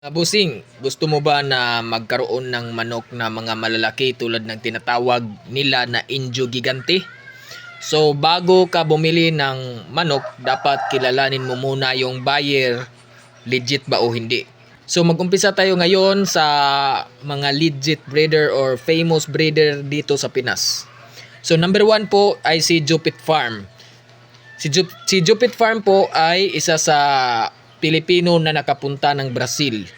Busing, gusto mo ba na magkaroon ng manok na mga malalaki tulad ng tinatawag nila na Indio Gigante? So bago ka bumili ng manok, dapat kilalanin mo muna yung buyer, legit ba o hindi. So mag-umpisa tayo ngayon sa mga legit breeder or famous breeder dito sa Pinas. So number 1 po ay si Jupit Farm. Si Jupit Farm po ay isa sa Pilipino na nakapunta ng Brazil.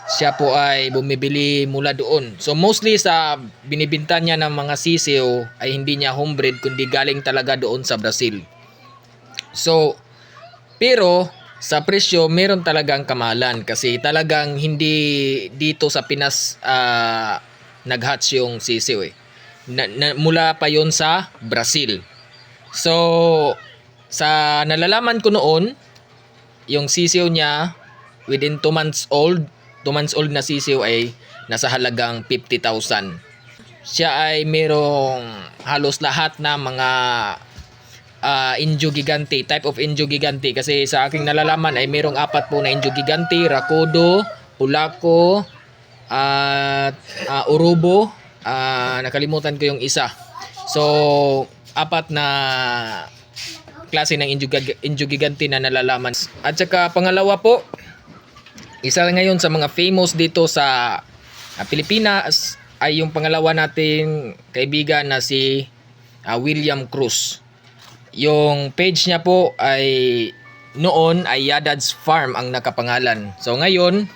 Siya po ay bumibili mula doon. So mostly sa binibinta niya ng mga sisiw ay hindi niya homebred kundi galing talaga doon sa Brazil. So pero sa presyo meron talagang kamahalan kasi talagang hindi dito sa Pinas nag-hatch yung sisiw mula pa yon sa Brazil. So sa nalalaman ko noon, yung sisiw niya within 2 months old na sisiw ay nasa halagang 50,000. Siya ay merong halos lahat na mga Indio Gigante, type of Indio Gigante, kasi sa aking nalalaman ay merong 4 po na Indio Gigante, Rakudo, Pulaco, at Urubo, nakalimutan ko yung isa. So 4 na klase ng Indio Gigante na nalalaman. At saka pangalawa po, isa ngayon sa mga famous dito sa Pilipinas ay yung pangalawa nating kaibigan na si William Cruz. Yung page niya po ay noon ay Yadad's Farm ang nakapangalan. So ngayon,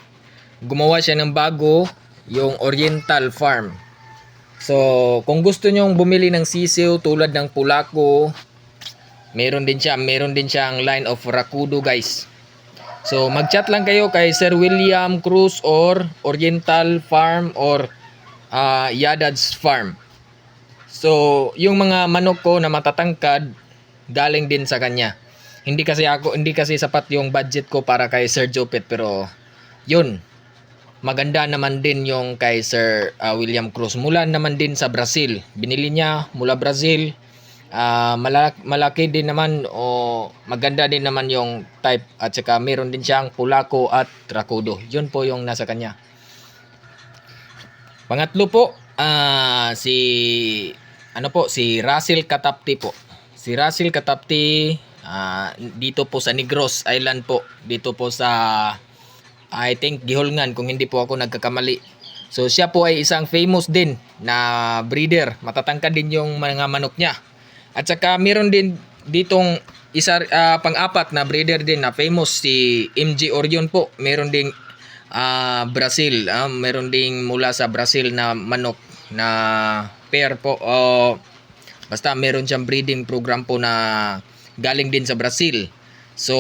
gumawa siya ng bago, yung Oriental Farm. So kung gusto nyong bumili ng sisiw tulad ng Pulaco, meron din siyang line of Rakudo, guys. So mag-chat lang kayo kay Sir William Cruz or Oriental Farm or Yadad's Farm. So yung mga manok ko na matatangkad galing din sa kanya. Hindi kasi sapat yung budget ko para kay Sir Jupit, pero yun, maganda naman din yung kay Sir William Cruz. Mula naman din sa Brazil. Binili niya mula Brazil. Malaki din naman o maganda din naman yung type, at saka meron din siyang Pulaco at Rakudo. Yun po yung nasa kanya. Pangatlo po, si Russell Catapti po. Si Russell Catapti dito po sa Negros Island po. Dito po sa I think Gihulngan, kung hindi po ako nagkakamali. So siya po ay isang famous din na breeder. Matatangkad din yung mga manok niya. At saka meron din ditong isa pang-apat na breeder din na famous, si MG Orion po. Meron ding Brazil, meron ding mula sa Brazil na manok na pair po. Basta meron siyang breeding program po na galing din sa Brazil. So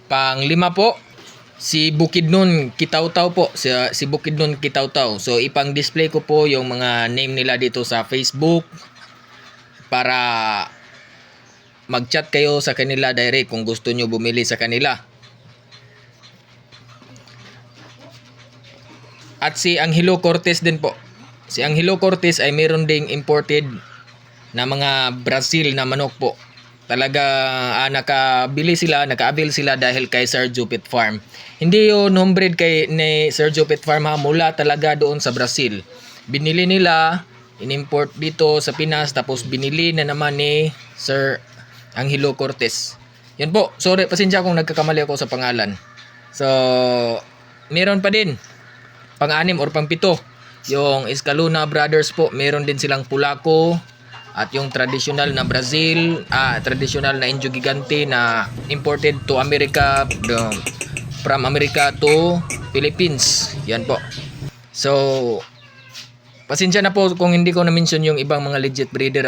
pang-5 po, si Bukidnon Kitaw-Taw po. Si Bukidnon Kitaw-Taw. So ipang-display ko po yung mga name nila dito sa Facebook para mag-chat kayo sa kanila direct kung gusto nyo bumili sa kanila. At si Angelo Cortez din po. Si Angelo Cortez ay meron ding imported na mga Brazil na manok po. Talaga nakaabil sila dahil kay Sir Jupit Farm. Hindi yun homebred ni Sir Jupit Farm, mula talaga doon sa Brazil. Binili nila, in-import dito sa Pinas, tapos binili na naman ni Sir Angelo Cortez. Yan po. Sorry, pasensya kung nagkakamali ako sa pangalan. So meron pa din pang-6 or pang-7, yung Escalona Brothers po. Meron din silang Pulaco at yung traditional na Brazil, traditional na Indio Gigante na imported to America, from America to Philippines. Yan po. So pasensya na po kung hindi ko na-mention yung ibang mga legit breeder.